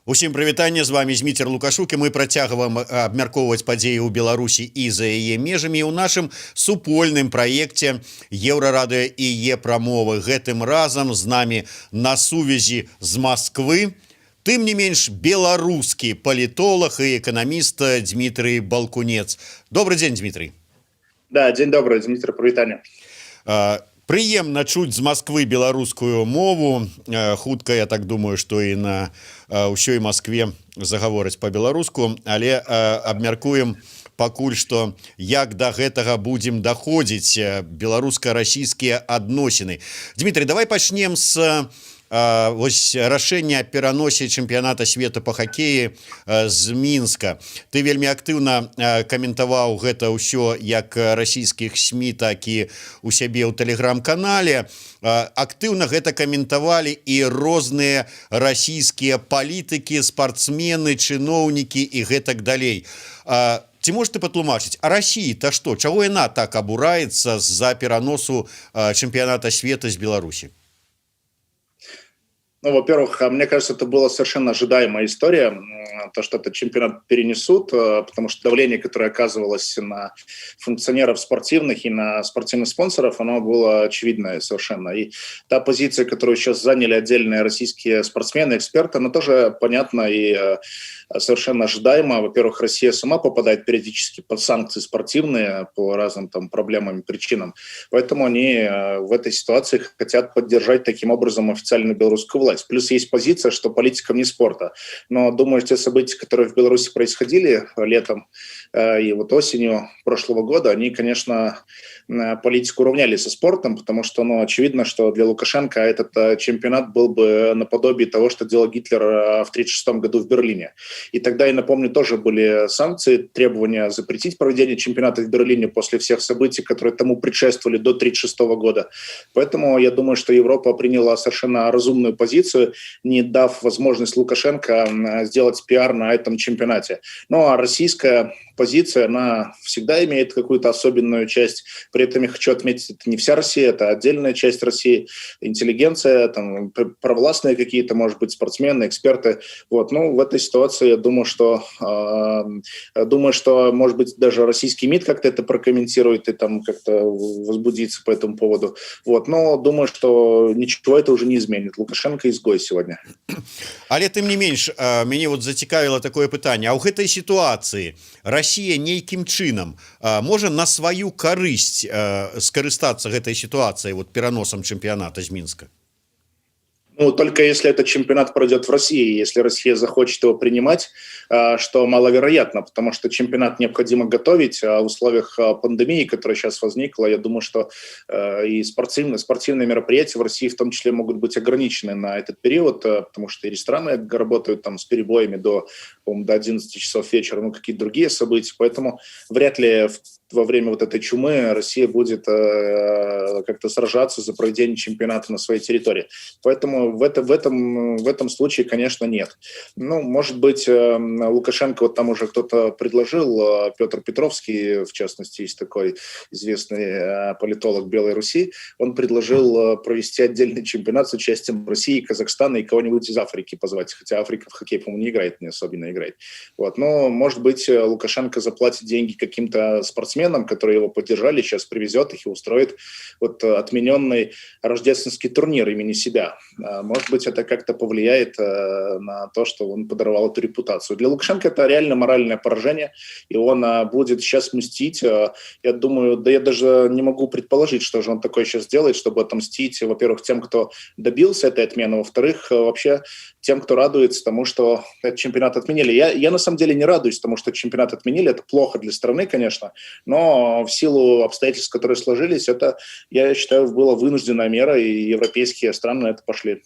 Усім прывітанне, з вами Зміцер Лукашук, і мы працягваем абмяркоўваць падзеі ў Беларусі і за яе межамі ў нашым супольным праекце Еўрарадыё і Е-прамовы. Гэтым разам з намі на сувязі з Масквы, тым не менш беларускі палітолог і эканаміст Дмітрый Балкунец. Добрый дзень, Дмітрый. Да, дзень добрый, Дмітрый, прывітанне. Прыемна чуць з Масквы беларускую мову. Хутка, я так думаю, што і на ўсёй Маскве загавораць па-беларуску, але абмяркуем пакуль што, як да гэтага будзем даходзіць беларуска-расійскія адносіны. Дмітрый, давай пачнем з вось рашэння пераносе чэмпіяната свету па хакеі з Мінска. Ты вельмі актыўна каментаваў гэта ўсё як расійскіх СМІ, так і у сябе ў тэлеграм-канале. Актыўна гэта каментавалі і розныя расійскія палітыкі, спартсмены, чыноўнікі і гэтак далей. Ці можаш ты патлумачыць, а Расія-то што? Чаго яна так абураецца з-за пераносу чэмпіяната свету з Беларусі? Ну, во-первых, мне кажется, это была совершенно ожидаемая история, то, что этот чемпионат перенесут, потому что давление, которое оказывалось на функционеров спортивных и на спортивных спонсоров, оно было очевидное совершенно. И та позиция, которую сейчас заняли отдельные российские спортсмены, эксперты, она тоже понятна и совершенно ожидаемо. Во-первых, Россия сама попадает периодически под санкции спортивные по разным там проблемам и причинам. Поэтому они в этой ситуации хотят поддержать таким образом официальную белорусскую власть. Плюс есть позиция, что политика вне спорта. Но, думаю, те события, которые в Беларуси происходили летом и вот осенью прошлого года, они, конечно, политику уравняли со спортом, потому что, ну, очевидно, что для Лукашенко этот чемпионат был бы наподобие того, что делал Гитлер в 1936 году в Берлине. И тогда, я напомню, тоже были санкции, требования запретить проведение чемпионата в Берлине после всех событий, которые тому предшествовали до 1936 года. Поэтому я думаю, что Европа приняла совершенно разумную позицию, не дав возможность Лукашенко сделать пиар на этом чемпионате. Ну а российская позиция, она всегда имеет какую-то особенную часть. При этом я хочу отметить, это не вся Россия, это отдельная часть России, интеллигенция, там, провластные какие-то, может быть, спортсмены, эксперты. Вот. Ну, в этой ситуации я думаю, что, может быть, даже российский МИД как-то это прокомментирует и там как-то возбудится по этому поводу. Вот. Но думаю, что ничего это уже не изменит. Лукашенко изгой сегодня. Але тым не менш, мяне вот зацікавіла такое пытанне. А ў гэтай сітуацыі Расія нейкім чынам можа на сваю карысць скарыстацца гэтай сітуацыяй, вот пераносам чэмпіяната з Мінска? Ну, только если этот чемпионат пройдет в России, если Россия захочет его принимать, что маловероятно, потому что чемпионат необходимо готовить в условиях пандемии, которая сейчас возникла. Я думаю, что и спортивные мероприятия в России в том числе могут быть ограничены на этот период, потому что и рестораны работают там с перебоями до 11 часов вечера, ну, какие-то другие события. Поэтому вряд ли во время вот этой чумы Россия будет как-то сражаться за проведение чемпионата на своей территории. Поэтому в этом случае, конечно, нет. Ну, может быть, Лукашенко, вот там уже кто-то предложил, Петр Петровский, в частности, есть такой известный политолог Белой Руси, он предложил провести отдельный чемпионат с участием России, Казахстана и кого-нибудь из Африки позвать, хотя Африка в хоккей, по-моему, не играет, не особенно играет. Вот. Но, может быть, Лукашенко заплатит деньги каким-то спортсменам, которые его поддержали, сейчас привезет их и устроит вот отмененный рождественский турнир имени себя. Может быть, это как-то повлияет на то, что он подорвал эту репутацию. Для Лукашенко это реально моральное поражение, и он будет сейчас мстить. Я думаю, да я даже не могу предположить, что же он такое сейчас делает, чтобы отомстить, во-первых, тем, кто добился этой отмены, во-вторых, вообще тем, кто радуется тому, что этот чемпионат отменили. Я на самом деле не радуюсь тому, что чемпионат отменили, это плохо для страны, конечно, но в силу обстоятельств, которые сложились, это, я считаю, была вынужденная мера, и европейские страны на это пошли.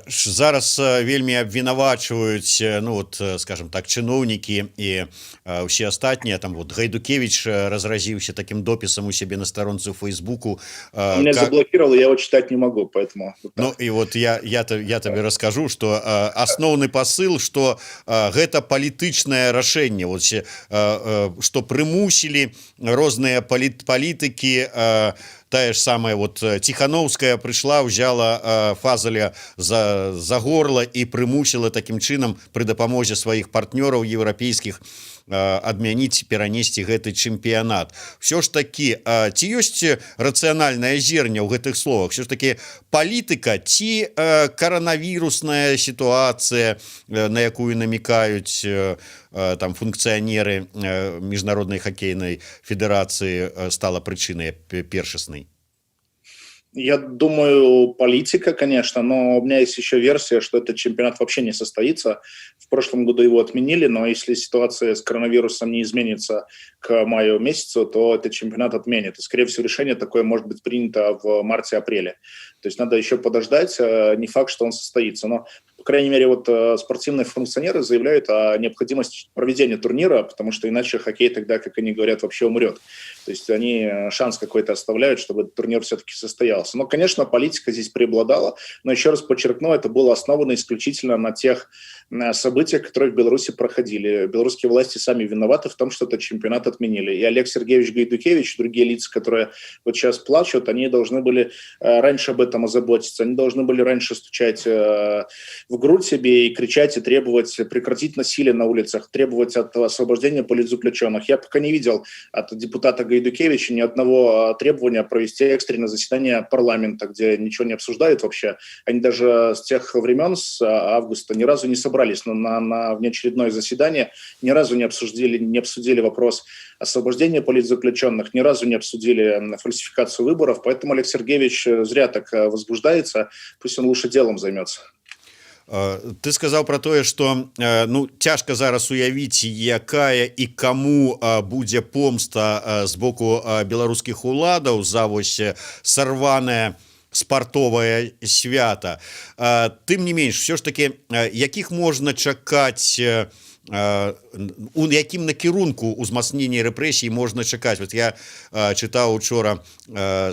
Зараз вельмі абвінавачваюць, ну вот, скажем так, чыноўнікі і ўсе астатнія, там вот Гайдукевич разразіўся таким дописом у себе на сторонце в Фейсбуку. Меня заблокировал, я его читать не могу, поэтому... Ну и вот я тебе расскажу, что основный посыл, что гэта палітычнае рашэнне, вот, что прымусілі розныя палітыкі тая ж самая вот Тихановская прыйшла, взяла Фазаля за горло і прымусіла такім чынам пры дапамозе сваіх партнёраў еўрапейскіх адмяніць, перанесці гэты чэмпіянат. Все ж таки, ці ёсць рацыянальнае зерня ў гэтых словах? Все ж таки палітыка ці каранавірусная сітуацыя, на якую намекаюць там функцыянеры міжнароднай хаккейнай федэрацыі, стала прычынай першаснай? Я думаю, политика, конечно, но у меня есть еще версия, что этот чемпионат вообще не состоится. В прошлом году его отменили, но если ситуация с коронавирусом не изменится к маю месяцу, то этот чемпионат отменят. И, скорее всего, решение такое может быть принято в марте-апреле. То есть надо еще подождать, не факт, что он состоится. Но, по крайней мере, вот спортивные функционеры заявляют о необходимости проведения турнира, потому что иначе хоккей тогда, как они говорят, вообще умрет. То есть они шанс какой-то оставляют, чтобы этот турнир все-таки состоялся. Но, конечно, политика здесь преобладала, но еще раз подчеркну, это было основано исключительно на тех событиях, которые в Беларуси проходили. Белорусские власти сами виноваты в том, что этот чемпионат отменили. И Олег Сергеевич Гайдукевич, другие лица, которые вот сейчас плачут, они должны были раньше об этом озаботиться, они должны были раньше стучать в грудь себе и кричать, и требовать прекратить насилие на улицах, требовать от освобождения политзаключенных. Я пока не видел от депутата Гайдукевича ни одного требования провести экстренное заседание парламента, где ничего не обсуждают вообще. Они даже с тех времен, с августа, ни разу не собрались на внеочередное заседание, ни разу не обсудили вопрос освобождения политзаключенных, ни разу не обсудили фальсификацию выборов. Поэтому Олег Сергеевич зря так возбуждается, пусть он лучше делом займется. Ты сказаў пра тое, што ну, цяжка зараз уявіць, якая і каму будзе помста з боку беларускіх уладаў за вось сарванае спартовае свята. Тым не менш, все ж таки, якіх можна чакаць, у якім накірунку ўзмацнення рэпрэсій можна чакаць? Вот я чытаў учора,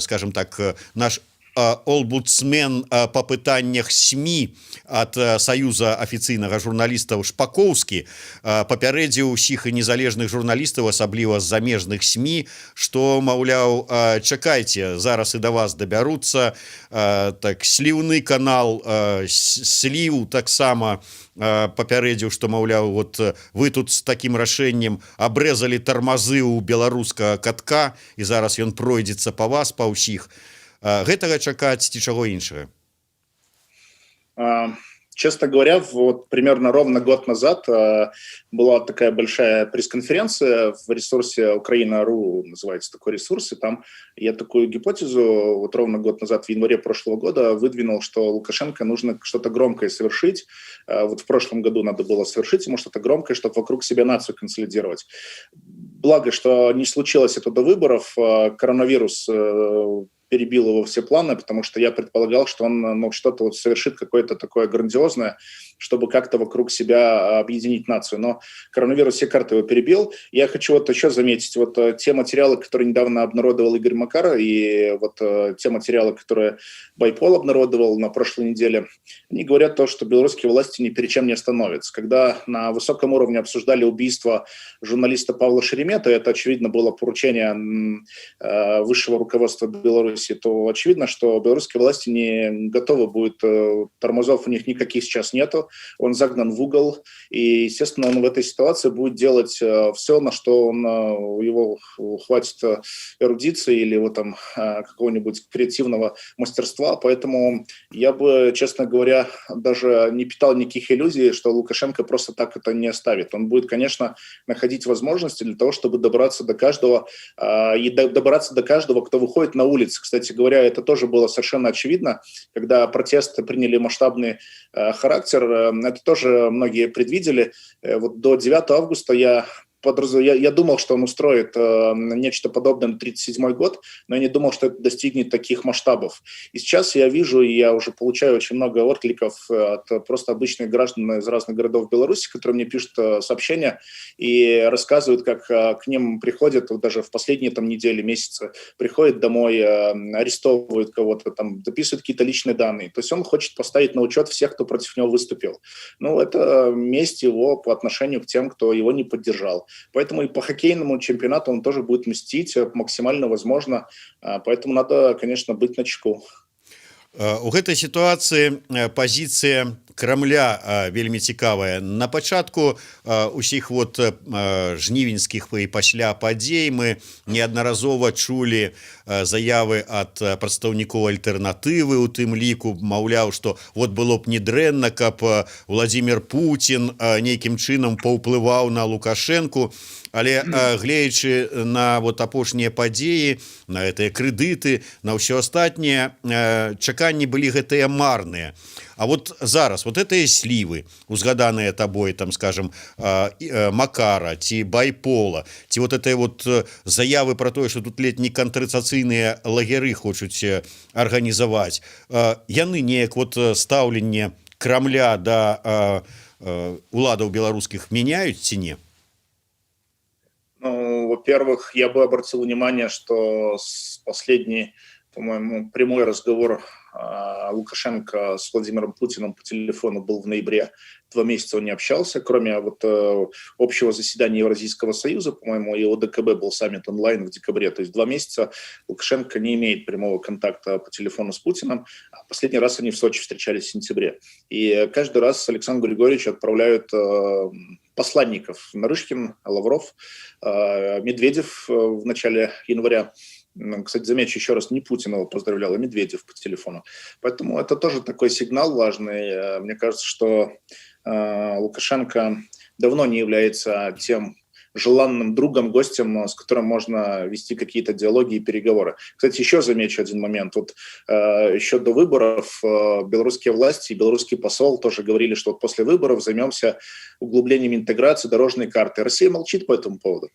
скажем так, наш омбудсмен по пытаннях СМИ от Союза афіцыйнага журналістаў Шпаковскі папярэдзіў усіх і незалежных журналістаў, асабліва з замежных СМИ, што, маўляў, чакайце, зараз і да вас дабяруцца. Так, сліўны канал Сліў таксама папярэдзіў, што, маўляў, вот вы тут з такім рашэннем абрэзалі тармазы ў беларускага катка, і зараз ён пройдзецца па вас, па ўсіх. Гэтага чакаць ці чаго іншага? Честно говоря, вот примерно ровно год назад была такая большая пресс-конференция в ресурсе Украина.ру, называется такой ресурс, и там я такую гипотезу вот ровно год назад, в январе прошлого года, выдвинул, что Лукашенко нужно что-то громкое совершить. Вот в прошлом году надо было совершить ему что-то громкое, чтобы вокруг себя нацию консолидировать. Благо, что не случилось это до выборов, коронавирус перебил его все планы, потому что я предполагал, что он что-то вот совершит какое-то такое грандиозное, чтобы как-то вокруг себя объединить нацию. Но коронавирус все карты его перебил. Я хочу вот еще заметить, вот те материалы, которые недавно обнародовал Игорь Макар, и вот те материалы, которые Байпол обнародовал на прошлой неделе, они говорят то, что белорусские власти ни перед чем не остановятся. Когда на высоком уровне обсуждали убийство журналиста Павла Шеремета, это, очевидно, было поручение высшего руководства Беларуси, то очевидно, что белорусские власти не готовы будут, тормозов у них никаких сейчас нету, он загнан в угол, и, естественно, он в этой ситуации будет делать все, на что его хватит эрудиции или вот там какого-нибудь креативного мастерства, поэтому я бы, честно говоря, даже не питал никаких иллюзий, что Лукашенко просто так это не оставит. Он будет, конечно, находить возможности для того, чтобы добраться до каждого, и добраться до каждого, кто выходит на улицы. Кстати говоря, это тоже было совершенно очевидно, когда протесты приняли масштабный характер. Это тоже многие предвидели. Вот до 9 августа я думал, что он устроит нечто подобное на 1937 год, но я не думал, что это достигнет таких масштабов. И сейчас я вижу, и я уже получаю очень много откликов от просто обычных граждан из разных городов Беларуси, которые мне пишут сообщения и рассказывают, как к ним приходят, вот даже в последние там недели, месяцы, приходят домой, арестовывают кого-то, там, записывают какие-то личные данные. То есть он хочет поставить на учет всех, кто против него выступил. Ну, это месть его по отношению к тем, кто его не поддержал. Поэтому и по хоккейному чемпионату он тоже будет мстить максимально возможно. Поэтому надо, конечно, быть начеку. У гэтай сітуацыі пазіцыя Крамля вельмі цікавая. На пачатку усіх жнівеньскіх і пасля падзей мы неаднаразова чулі заявы ад прадстаўнікоў альтэрнатывы, у тым ліку, маўляў, што было б не дрэнна, каб Владзімір Пуцін нейкім чынам паўплываў на Лукашэнку. Але гледзячы на апошнія падзеі, на гэтыя крэдыты, на ўсё астатняе, чаканні былі гэтыя марныя. А зараз гэтыя слівы, узгаданыя табой, там, скажем, Макара ці Байпола, ці гэтыя заявы пра тое, што тут ледзь не кантрацыйныя лагеры хочуць арганізаваць, яны неяк стаўленне Крамля да уладаў беларускіх мяняюць ці не? Ну, во-первых, я бы обратил внимание, что последний, по-моему, прямой разговор Лукашенко с Владимиром Путиным по телефону был в ноябре. 2 месяца он не общался, кроме общего заседания Евразийского союза, по-моему, и ОДКБ был саммит онлайн в декабре. То есть 2 месяца Лукашенко не имеет прямого контакта по телефону с Путиным. Последний раз они в Сочи встречались в сентябре. И каждый раз Александру Григорьевичу отправляют посланников: Нарышкин, Лавров, Медведев в начале января. Кстати, замечу еще раз, не Путин его поздравлял, а Медведев по телефону. Поэтому это тоже такой сигнал важный. Мне кажется, что Лукашенко давно не является тем желанным другом, гостем, с которым можно вести какие-то диалоги и переговоры. Кстати, еще замечу один момент. Еще до выборов белорусские власти и белорусский посол тоже говорили, что после выборов займемся углублением интеграции дорожной карты. Россия молчит по этому поводу.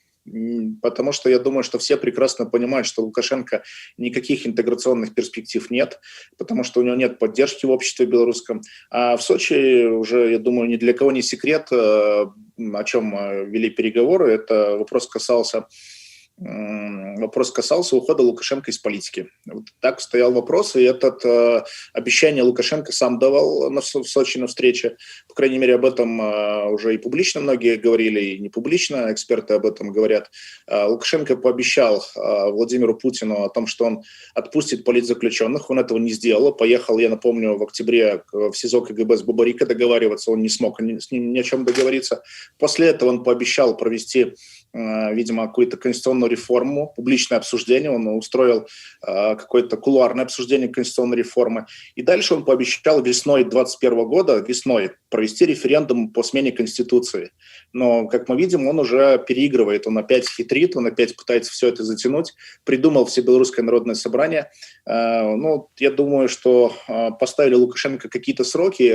Потому что я думаю, что все прекрасно понимают, что у Лукашенко никаких интеграционных перспектив нет, потому что у него нет поддержки в обществе белорусском. А в Сочи уже, я думаю, ни для кого не секрет, о чем вели переговоры. Это вопрос касался ухода Лукашенко из политики. Так стоял вопрос, и это обещание Лукашенко сам давал в Сочи на встрече. По крайней мере, об этом уже и публично многие говорили, и не публично, эксперты об этом говорят. Лукашенко пообещал Владимиру Путину о том, что он отпустит политзаключенных. Он этого не сделал. Поехал, я напомню, в октябре в СИЗО КГБ с Бабарико договариваться. Он не смог с ним ни о чем договориться. После этого он пообещал провести, видимо, какую-то конституционную реформу, публичное обсуждение, он устроил какое-то кулуарное обсуждение конституционной реформы. И дальше он пообещал весной 2021 года, провести референдум по смене Конституции. Но, как мы видим, он уже переигрывает, он опять хитрит, он опять пытается все это затянуть, придумал Всебелорусское народное собрание. Я думаю, что поставили Лукашенко какие-то сроки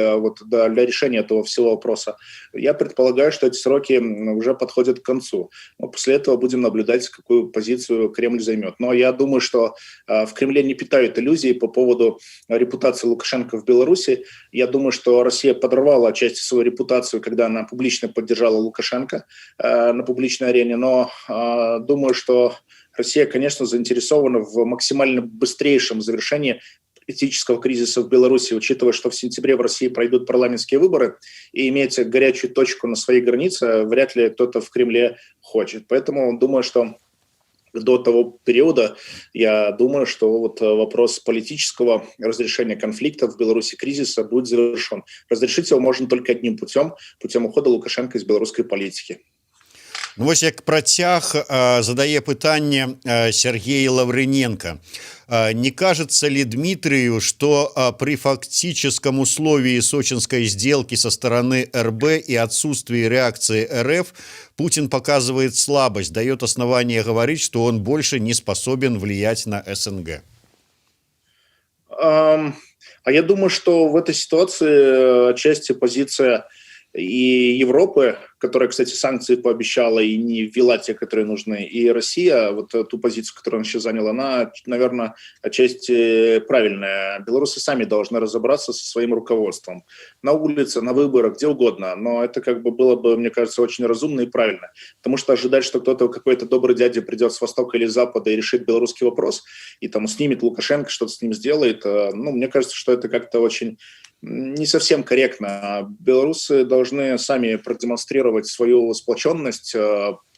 для решения этого всего вопроса. Я предполагаю, что эти сроки уже подходят к концу. Но после этого будем наблюдать, какую позицию Кремль займет. Но я думаю, что в Кремле не питают иллюзий по поводу репутации Лукашенко в Беларуси. Я думаю, что Россия подорвала отчасти свою репутацию, когда она публично поддержала Лукашенко на публичной арене. Но думаю, что Россия, конечно, заинтересована в максимально быстрейшем завершении политического кризиса в Беларуси, учитывая, что в сентябре в России пройдут парламентские выборы, и иметь горячую точку на своей границе вряд ли кто-то в Кремле хочет. Поэтому думаю, что до того периода, я думаю, что вопрос политического разрешения конфликта в Беларуси, кризиса, будет завершен. Разрешить его можно только одним путем ухода Лукашенко из белорусской политики. Як працяг задае пытанне Сергей Лавриненко. Не кажется ли Дмитрию, что при фактическом условии сочинской сделки со стороны РБ и отсутствии реакции РФ Путин показывает слабость, дает основание говорить, что он больше не способен влиять на СНГ? А я думаю, что в этой ситуации отчасти позиция и Европы, которая, кстати, санкции пообещала и не ввела те, которые нужны, и Россия, ту позицию, которую она сейчас заняла, она, наверное, отчасти правильная. Белорусы сами должны разобраться со своим руководством. На улице, на выборах, где угодно. Но это было бы, мне кажется, очень разумно и правильно. Потому что ожидать, что кто-то, какой-то добрый дядя придет с Востока или с Запада и решит белорусский вопрос, и снимет Лукашенко, что-то с ним сделает, мне кажется, что это как-то очень не совсем корректно. Белорусы должны сами продемонстрировать свою сплоченность,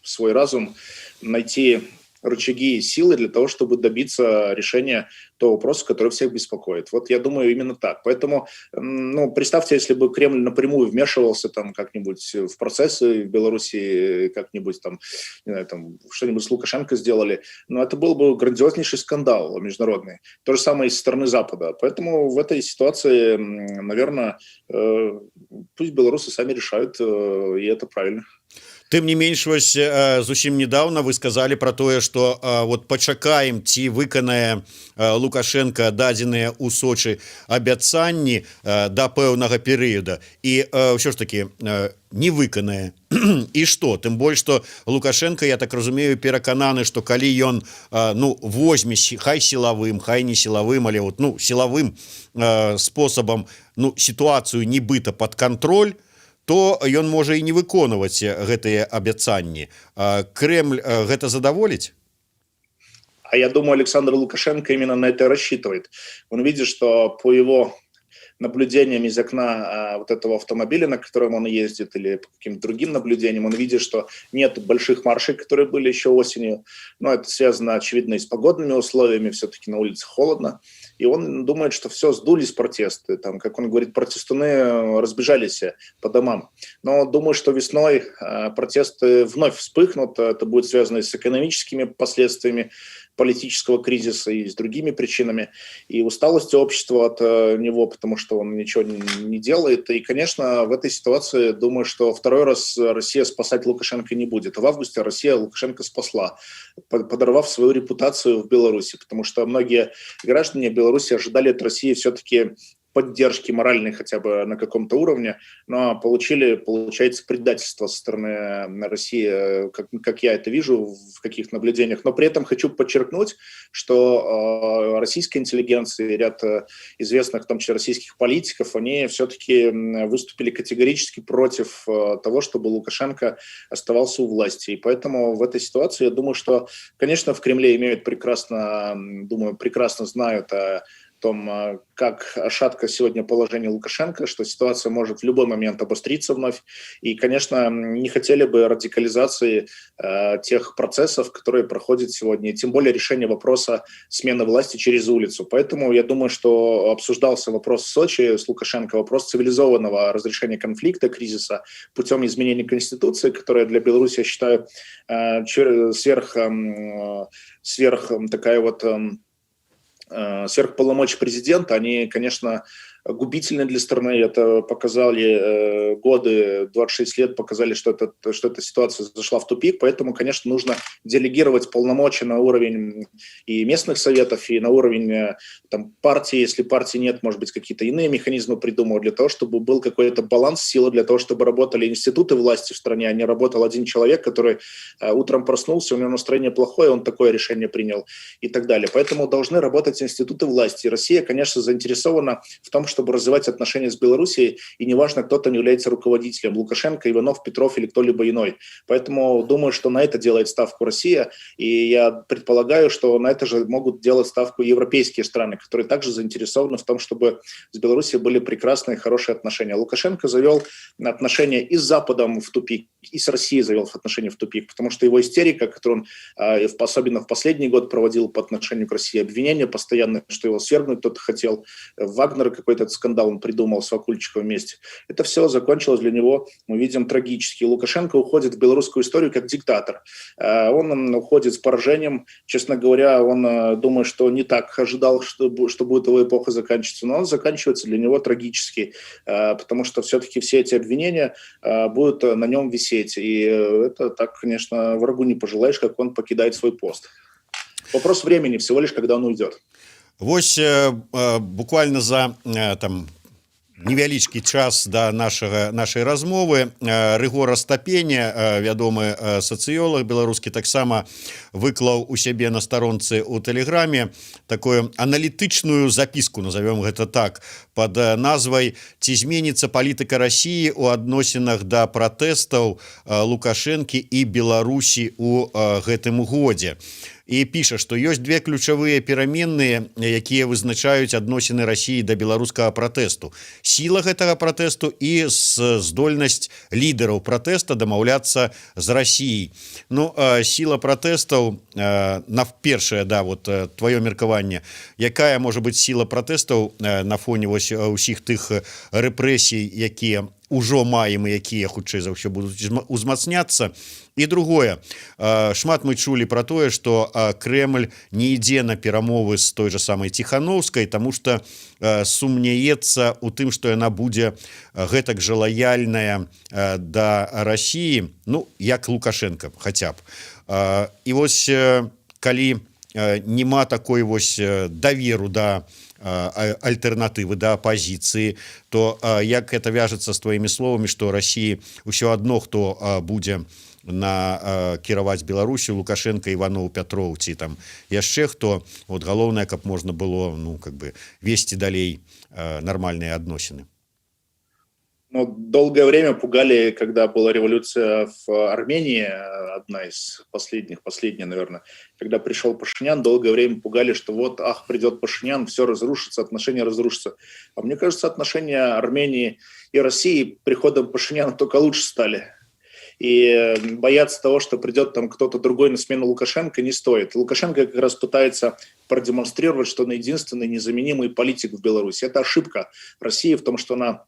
свой разум, найти рычаги и силы для того, чтобы добиться решения того вопроса, который всех беспокоит. Вот я думаю именно так. Поэтому, ну, представьте, если бы Кремль напрямую вмешивался там как-нибудь в процессы в Беларуси, как-нибудь там, не знаю, там что-нибудь с Лукашенко сделали, но это был бы грандиознейший скандал международный. То же самое и со стороны Запада. Поэтому в этой ситуации, наверное, пусть белорусы сами решают, и это правильно. Тым не менш, вось зусім недавно вы сказали про тое, што вот пачакаем, ці выканае Лукашенко дадзеныя ў Сочы абяцанні да пэўнага перыяда, і ўсё ж таки не выканае. І што? Тым больш, што Лукашенко, я так разумею, перакананы, што калі ён ну, возьме, хай сілавым, хай не сілавым, але вот, ну, сілавым спосабам ну, сітуацыю нібыта пад кантроль, то ён можа і не выконваць гэтыя абяцанні. Кремль гэта задаволіць? А я думаю, Александр Лукашенко именно на это рассчитывает. Он видит, что по его наблюдениям из окна вот этого автомобиля, на котором он ездит, или по каким-то другим наблюдениям, он видит, что нет больших маршей, которые были еще осенью. Но это связано, очевидно, и с погодными условиями. Все-таки на улице холодно. И он думает, что все, сдулись протесты. Там, как он говорит, протестуны разбежались по домам. Но думаю, что весной протесты вновь вспыхнут. Это будет связано и с экономическими последствиями политического кризиса и с другими причинами, и усталостью общества от него, потому что он ничего не делает. И, конечно, в этой ситуации, думаю, что второй раз Россия спасать Лукашенко не будет. В августе Россия Лукашенко спасла, подорвав свою репутацию в Беларуси, потому что многие граждане Беларуси ожидали от России все-таки поддержки моральной хотя бы на каком-то уровне, но получили, получается, предательство со стороны России, как я это вижу в каких наблюдениях. Но при этом хочу подчеркнуть, что российская интеллигенция и ряд известных, в том числе российских политиков, они все-таки выступили категорически против того, чтобы Лукашенко оставался у власти. И поэтому в этой ситуации я думаю, что, конечно, в Кремле имеют прекрасно знают о том, как шатко сегодня положение Лукашенко, что ситуация может в любой момент обостриться вновь. И, конечно, не хотели бы радикализации тех процессов, которые проходят сегодня, и тем более решения вопроса смены власти через улицу. Поэтому я думаю, что обсуждался вопрос в Сочи с Лукашенко, вопрос цивилизованного разрешения конфликта, кризиса путем изменения Конституции, которая для Беларуси, я считаю, сверх такая вот сверхполномочия президента, они, конечно, губительны для страны. Это показали годы, 26 лет показали, что эта ситуация зашла в тупик. Поэтому, конечно, нужно делегировать полномочия на уровень и местных советов, и на уровень там, партии. Если партии нет, может быть, какие-то иные механизмы придумывать для того, чтобы был какой-то баланс силы, для того, чтобы работали институты власти в стране, а не работал один человек, который утром проснулся, у него настроение плохое, он такое решение принял и так далее. Поэтому должны работать институты власти. И Россия, конечно, заинтересована в том, чтобы развивать отношения с Белоруссией, и неважно, кто там является руководителем, Лукашенко, Иванов, Петров или кто-либо иной. Поэтому думаю, что на это делает ставку Россия, и я предполагаю, что на это же могут делать ставку европейские страны, которые также заинтересованы в том, чтобы с Белоруссией были прекрасные, хорошие отношения. Лукашенко завел отношения и с Западом в тупик, и с Россией завел отношения в тупик, потому что его истерика, которую он особенно в последний год проводил по отношению к России, обвинения постоянно, что его свергнуть кто-то хотел, Вагнер какой-то этот скандал он придумал с Вакульчиком вместе. Это все закончилось для него, мы видим, трагически. Лукашенко уходит в белорусскую историю как диктатор. Он уходит с поражением. Честно говоря, он думает, что не так ожидал, что будет его эпоха заканчиваться, но он заканчивается для него трагически, потому что все-таки все эти обвинения будут на нем висеть. И это так, конечно, врагу не пожелаешь, как он покидает свой пост. Вопрос времени всего лишь, когда он уйдет. Вось буквально за там невялічкі час да нашай размовы Рыгор Астапеня, вядомы сацыёлаг беларускі, таксама выклаў у сябе на старонцы ў тэлеграме такую аналітычную запіску, назовём гэта так, под назвай «Ці зменіцца палітыка России у адносінах да пратэстаў Лукашэнкі і Беларусі ў гэтым годзе». і піша, што ёсць две ключавыя пераменныя, якія вызначаюць адносіны Расіі да беларускага пратэсту. Сіла гэтага пратэсту і здольнасць лідараў пратэста дамаўляцца з Расіяй. Ну, сіла пратэстаў, на першае, да, вот твоё меркаванне, якая можа быць сіла пратэстаў на фоне вось усіх тых рэпрэсій, якія ўжо маем і якія хутчэй за ўсё будуць узмацняцца. І другое, шмат мы чулі пра тое, што Крэмль не ідзе на перамовы з той жа самай Ціханаўскай, таму што сумняецца ў тым, што яна будзе гэтак жа лаяльная да Расіі, ну, як Лукашенко хаця б. І вось калі няма такой вось даверу да альтэрнатывы да апазіцыі, то як это вяжацца з тваімі словамі, што Расіі ўсё адно, хто будзе кіраваць Беларусю, Лукашенко, Іванов, Пятров ці там яшчэ хто, вот галоўнае, каб можна было, ну, как бы весці далей нармальныя адносіны. Ну, долгое время пугали, когда была революция в Армении, одна из последняя, наверное, когда пришел Пашинян, долгое время пугали, что вот, ах, придет Пашинян, все разрушится, отношения разрушатся. А мне кажется, отношения Армении и России приходом Пашиняна только лучше стали. И бояться того, что придет там кто-то другой на смену Лукашенко, не стоит. Лукашенко как раз пытается продемонстрировать, что он единственный незаменимый политик в Беларуси. Это ошибка России в том, что она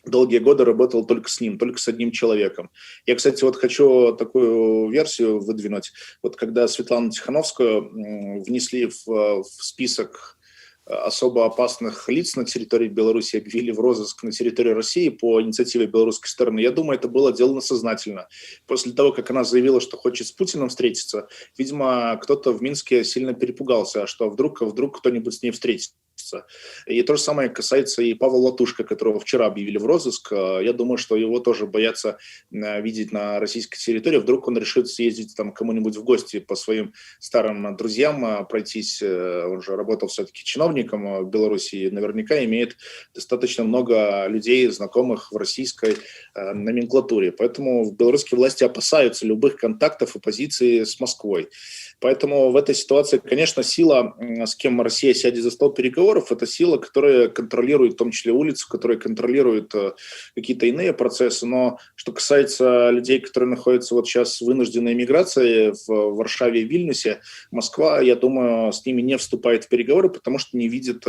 долгие годы работал только с ним, только с одним человеком. Я, кстати, вот хочу такую версию выдвинуть. Вот когда Светлану Тихановскую внесли в список особо опасных лиц на территории Беларуси, объявили в розыск на территории России по инициативе белорусской стороны, я думаю, это было сделано сознательно. После того, как она заявила, что хочет с Путиным встретиться, видимо, кто-то в Минске сильно перепугался, что вдруг кто-нибудь с ней встретится. И то же самое касается и Павла Латушко, которого вчера объявили в розыск. Я думаю, что его тоже боятся видеть на российской территории. Вдруг он решит съездить там кому-нибудь в гости по своим старым друзьям, пройтись. Он же работал все-таки чиновником в Беларуси и наверняка имеет достаточно много людей, знакомых в российской номенклатуре. Поэтому белорусские власти опасаются любых контактов оппозиции с Москвой. Поэтому в этой ситуации, конечно, сила, с кем Россия сядет за стол переговоров, это сила, которая контролирует в том числе улицу, которая контролирует какие-то иные процессы. Но что касается людей, которые находятся вот сейчас в вынужденной миграции в Варшаве и Вильнюсе, Москва, я думаю, с ними не вступает в переговоры, потому что не видит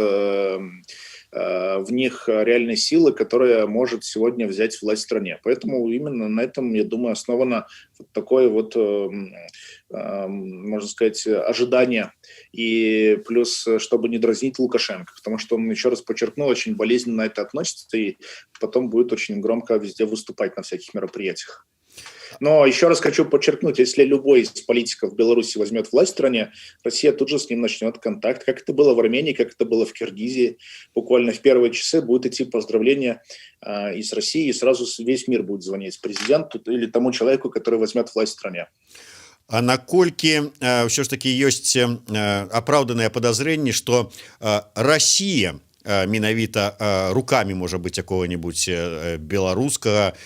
в них реальной силы, которая может сегодня взять власть в стране. Поэтому именно на этом, я думаю, основано вот такое вот, можно сказать, ожидание. И плюс, чтобы не дразнить Лукашенко, потому что он, еще раз подчеркнул, очень болезненно на это относится и потом будет очень громко везде выступать на всяких мероприятиях. Но еще раз хочу подчеркнуть, если любой из политиков Беларуси возьмет власть в стране, Россия тут же с ним начнет контакт, как это было в Армении, как это было в Киргизии. Буквально в первые часы будут идти поздравления из России, и сразу весь мир будет звонить президенту или тому человеку, который возьмет власть в стране. А наколькі ўсё ж таки ёсць апраўданыя падазрэнні, што Расія менавіта руками, можа быць, якога-нибудь беларускага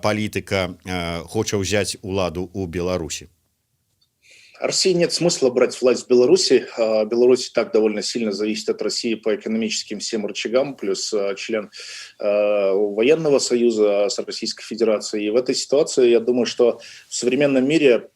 палітыка хоча ўзяць уладу у Беларусі? России нет смысла брать власть в Беларуси. Беларусь так довольно сильно зависит от России по экономическим всем рычагам, плюс член военного союза с Российской Федерацией. И в этой ситуации, я думаю, что в современном мире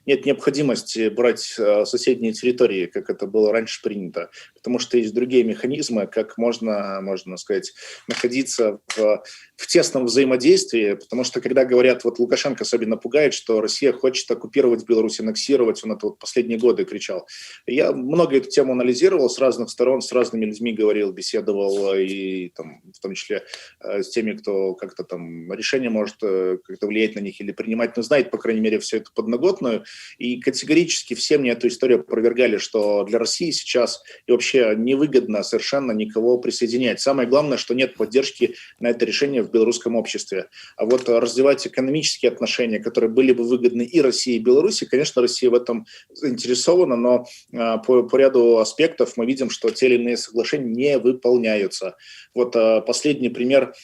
нет необходимости брать соседние территории, как это было раньше принято, потому что есть другие механизмы, как можно сказать, находиться в тесном взаимодействии, потому что когда говорят, вот Лукашенко особенно пугает, что Россия хочет оккупировать Беларусь, аннексировать, он это вот последние годы кричал. Я много эту тему анализировал с разных сторон, с разными людьми говорил, беседовал, и там, в том числе с теми, кто как-то там решение может как-то влиять на них или принимать, но знает, по крайней мере, всю эту подноготную. И категорически все мне эту историю опровергали, что для России сейчас и вообще невыгодно совершенно никого присоединять. Самое главное, что нет поддержки на это решение в белорусском обществе. А вот развивать экономические отношения, которые были бы выгодны и России, и Беларуси, конечно, Россия в этом заинтересована, но по ряду аспектов мы видим, что те или иные соглашения не выполняются. Вот последний пример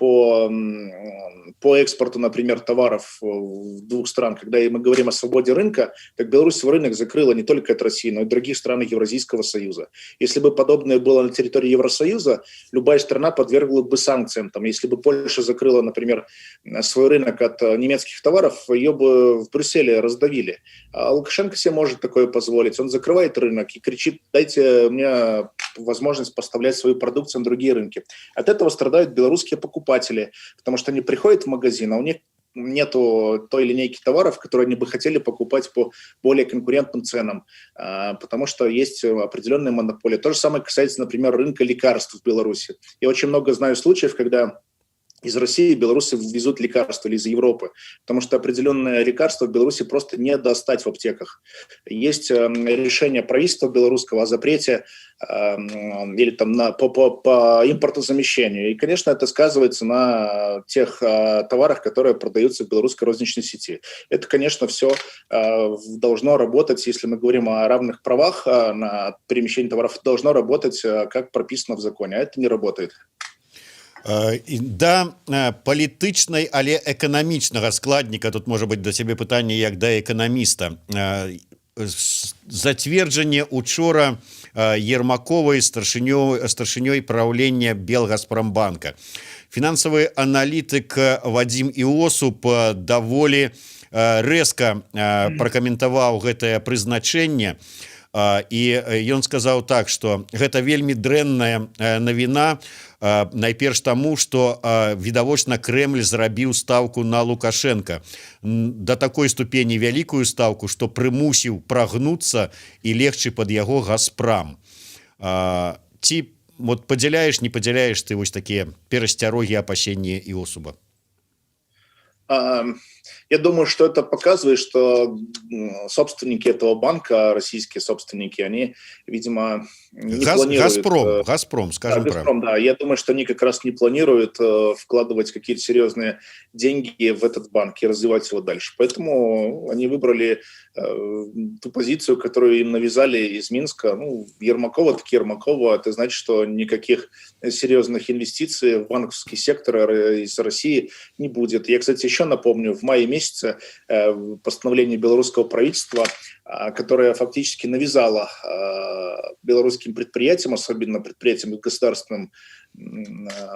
по экспорту, например, товаров в двух стран, когда мы говорим о свободе свободе рынка, так Беларусь свой рынок закрыла не только от России, но и других стран Евразийского союза. Если бы подобное было на территории Евросоюза, любая страна подвергла бы санкциям. Там, если бы Польша закрыла, например, свой рынок от немецких товаров, ее бы в Брюсселе раздавили. А Лукашенко себе может такое позволить. Он закрывает рынок и кричит: дайте мне возможность поставлять свою продукцию на другие рынки. От этого страдают белорусские покупатели, потому что они приходят в магазин, а у них нету той линейки товаров, которые они бы хотели покупать по более конкурентным ценам, потому что есть определенная монополия. То же самое касается, например, рынка лекарств в Беларуси. Я очень много знаю случаев, когда из России белорусы везут лекарства или из Европы, потому что определенные лекарства в Беларуси просто не достать в аптеках. Есть решение правительства белорусского о запрете или там по импортозамещению. И, конечно, это сказывается на тех товарах, которые продаются в белорусской розничной сети. Это, конечно, все должно работать, если мы говорим о равных правах на перемещение товаров, должно работать, как прописано в законе, а это не работает. Да палітычнай, але эканамічнага складніка тут можа быць да цябе пытанне як да эканаміста. Зацверджанне учора Ермаковай старшынёй праўлення Белгазпромбанка. Фінансавы аналітык Вадзім Іосуп даволі рэзка пракаментаваў гэтае прызначэнне. І ён сказаў так, што гэта вельмі дрэнная навіна, найперш таму, што відавочна Крэмль зрабіў стаўку на Лукашенка да такой ступені вялікую стаўку, што прымусіў прагнуцца і легчы пад яго Газпрам. Ці вот падзяляеш, не падзяляеш ты вось такія перасцярогі, апасенні Іосуба? Я думаю, что это показывает, что собственники этого банка, российские собственники, они, видимо, не планируют... Газпром, скажем да, Газпром, да. Я думаю, что они как раз не планируют вкладывать какие-то серьезные деньги в этот банк и развивать его дальше. Поэтому они выбрали ту позицию, которую им навязали из Минска. Ну, Ермакова, так Ермакова. Это значит, что никаких серьезных инвестиций в банковский сектор из России не будет. Я, кстати, еще напомню, в мае месяце постановление белорусского правительства, которое фактически навязало белорусским предприятиям, особенно предприятиям с государственным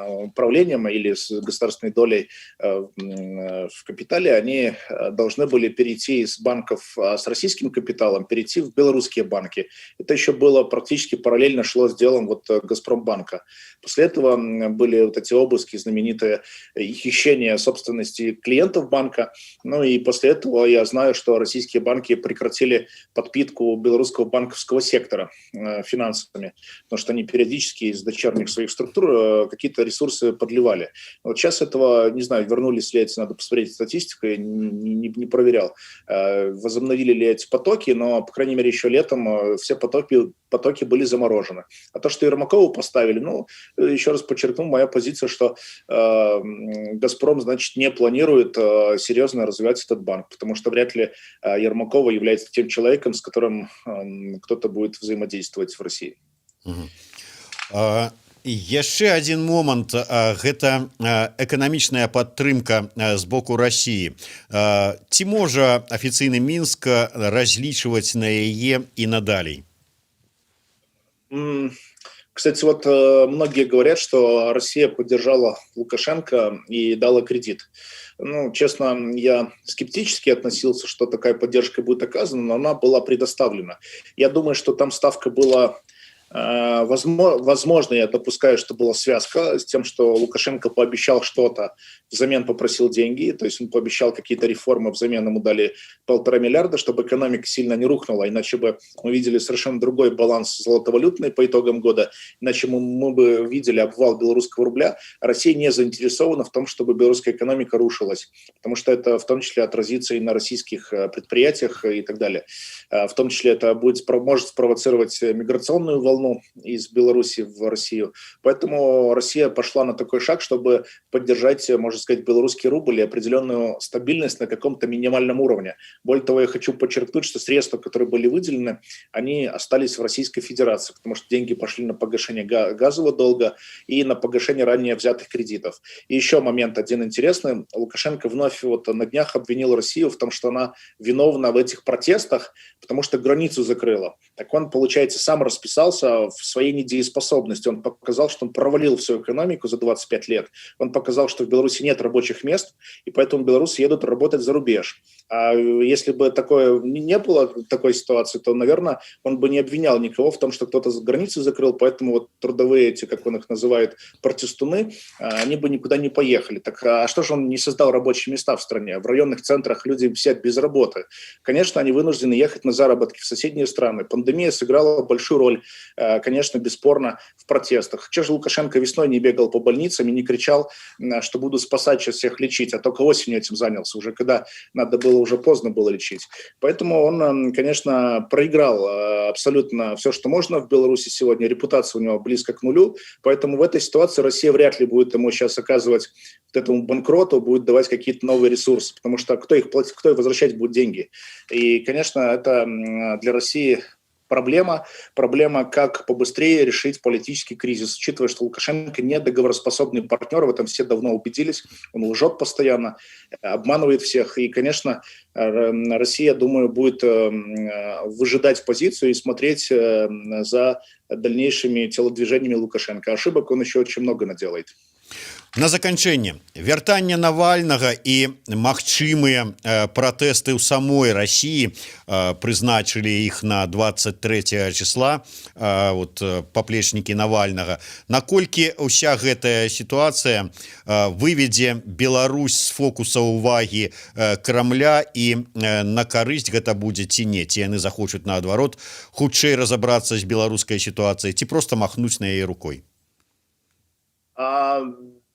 управлением или с государственной долей в капитале, они должны были перейти из банков с российским капиталом, перейти в белорусские банки. Это еще было практически параллельно шло с делом вот Газпромбанка. После этого были вот эти обыски, знаменитые хищения собственности клиентов банка. Ну и после этого я знаю, что российские банки прекратили подпитку белорусского банковского сектора финансами, потому что они периодически из дочерних своих структур какие-то ресурсы подливали. Вот сейчас этого, не знаю, вернулись ли эти, надо посмотреть статистику, я не проверял, возобновили ли эти потоки, но, по крайней мере, еще летом все потоки были заморожены. А то, что Ермакову поставили, ну, еще раз подчеркну, моя позиция, что Газпром, значит, не планирует серьезно развивать этот банк, потому что вряд ли Ермакова является тем человеком, с которым кто-то будет взаимодействовать в России. Яшчэ один момант, гэта эканамічная падтрымка з боку России. Ці можа афіцыйны Мінск разлічваць на яе і надалей? Кстати, вот многие говорят, что Россия поддержала Лукашенко и дала кредит. Ну, честно, я скептически относился, что такая поддержка будет оказана, но она была предоставлена. Я думаю, что там ставка была... Возможно, я допускаю, что была связка с тем, что Лукашенко пообещал что-то, взамен попросил деньги, то есть он пообещал какие-то реформы, взамен ему дали 1,5 миллиарда, чтобы экономика сильно не рухнула, иначе бы мы видели совершенно другой баланс золотовалютный по итогам года, иначе мы бы видели обвал белорусского рубля. Россия не заинтересована в том, чтобы белорусская экономика рушилась, потому что это в том числе отразится и на российских предприятиях и так далее. В том числе это может спровоцировать миграционную волну волну из Беларуси в Россию. Поэтому Россия пошла на такой шаг, чтобы поддержать, можно сказать, белорусский рубль и определенную стабильность на каком-то минимальном уровне. Более того, я хочу подчеркнуть, что средства, которые были выделены, они остались в Российской Федерации, потому что деньги пошли на погашение газового долга и на погашение ранее взятых кредитов. И еще момент один интересный. Лукашенко вновь на днях обвинил Россию в том, что она виновна в этих протестах, потому что границу закрыла. Так он, получается, сам расписался в своей недееспособности. Он показал, что он провалил всю экономику за 25 лет. Он показал, что в Беларуси нет рабочих мест, и поэтому белорусы едут работать за рубеж. А если бы такое не было такой ситуации, то, наверное, он бы не обвинял никого в том, что кто-то границу закрыл, поэтому трудовые эти, как он их называет, протестуны, они бы никуда не поехали. Так а что же он не создал рабочие места в стране? В районных центрах люди сидят без работы. Конечно, они вынуждены ехать на заработки в соседние страны. Пандемия сыграла большую роль, конечно, бесспорно, в протестах. Чего же Лукашенко весной не бегал по больницам и не кричал, что буду спасать, сейчас всех лечить, а только осенью этим занялся, уже когда надо было, уже поздно было лечить. Поэтому он, конечно, проиграл абсолютно все, что можно в Беларуси сегодня. Репутация у него близко к нулю. Поэтому в этой ситуации Россия вряд ли будет ему сейчас оказывать, этому банкроту, будет давать какие-то новые ресурсы, потому что кто их платит, кто их возвращать будет деньги. И, конечно, это для России проблема, как побыстрее решить политический кризис, учитывая, что Лукашенко не договороспособный партнер, в этом все давно убедились, он лжет постоянно, обманывает всех, и, конечно, Россия, думаю, будет выжидать позицию и смотреть за дальнейшими телодвижениями Лукашенко. Ошибок он еще очень много наделает. На заканчэнне вяртанне Навальнага і магчымыя пратэсты ў самой России, прызначылі іх на 23 числа, паплечнікі Навальнага. Наколькі ўся гэтая сітуацыя выведзе Беларусь з фокуса ўвагі Крамля і на карысць гэта будзе ці не, ці яны захочуць наадварот хутчэй разабрацца з беларускай сітуацыяй ці просто махнуць на яе рукой?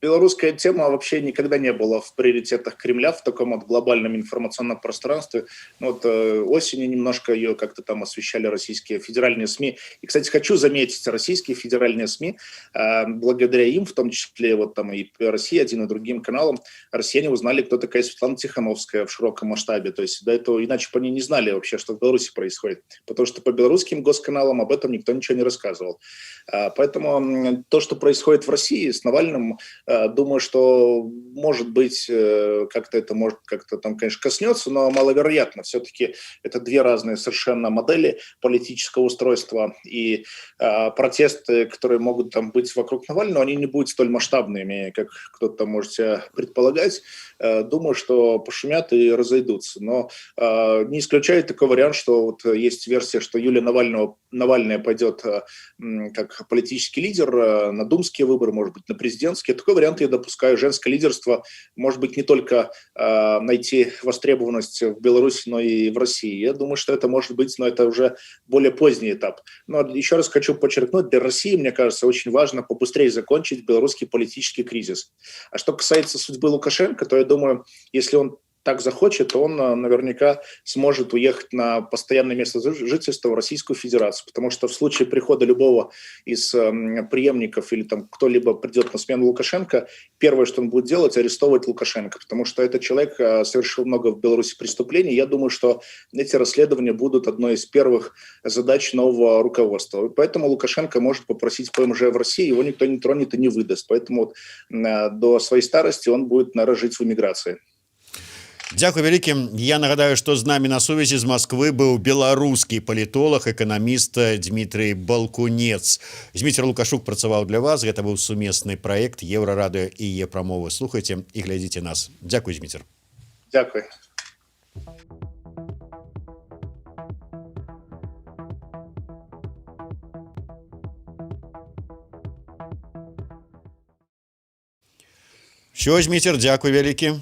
Белорусская тема вообще никогда не была в приоритетах Кремля в таком глобальном информационном пространстве. Осенью немножко ее как-то там освещали российские федеральные СМИ. И, кстати, хочу заметить, российские федеральные СМИ, благодаря им, в том числе и Россия-1, и другим каналам, россияне узнали, кто такая Светлана Тихановская в широком масштабе. То есть до этого, иначе бы они не знали вообще, что в Беларуси происходит. Потому что по белорусским госканалам об этом никто ничего не рассказывал. Поэтому то, что происходит в России с Навальным, думаю, что, может быть, как-то это может как-то там, конечно, коснется, но маловероятно. Все-таки это две разные совершенно модели политического устройства. И протесты, которые могут там быть вокруг Навального, они не будут столь масштабными, как кто-то может себе предполагать. Думаю, что пошумят и разойдутся. Но не исключаю такой вариант, что есть версия, что Юлия Навальная пойдет как политический лидер на думские выборы, может быть, на президентские. Такой вариант я допускаю. Женское лидерство может быть не только найти востребованность в Беларуси, но и в России. Я думаю, что это может быть, но это уже более поздний этап. Но еще раз хочу подчеркнуть, для России, мне кажется, очень важно побыстрее закончить белорусский политический кризис. А что касается судьбы Лукашенко, то я думаю, если он так захочет, то он наверняка сможет уехать на постоянное место жительства в Российскую Федерацию, потому что в случае прихода любого из преемников или там кто-либо придет на смену Лукашенко, первое, что он будет делать, арестовывать Лукашенко, потому что этот человек совершил много в Беларуси преступлений. Я думаю, что эти расследования будут одной из первых задач нового руководства. Поэтому Лукашенко может попросить ПМЖ в России, его никто не тронет и не выдаст. Поэтому до своей старости он будет, наверное, жить в эмиграции. Дзякуй вялікі. Я нагадаю, што з намі на сувязі з Масквы быў беларускі палітолог, эканаміст Дмітрый Балкунец. Зміцер Лукашук працаваў для вас. Гэта быў сумесны праект Еўрарадыё і Е-прамовы. Слухайце і глядзіце нас. Дзякуй, Зміцер. Дзякуй. Що, Зміцер, дзякуй вялікі.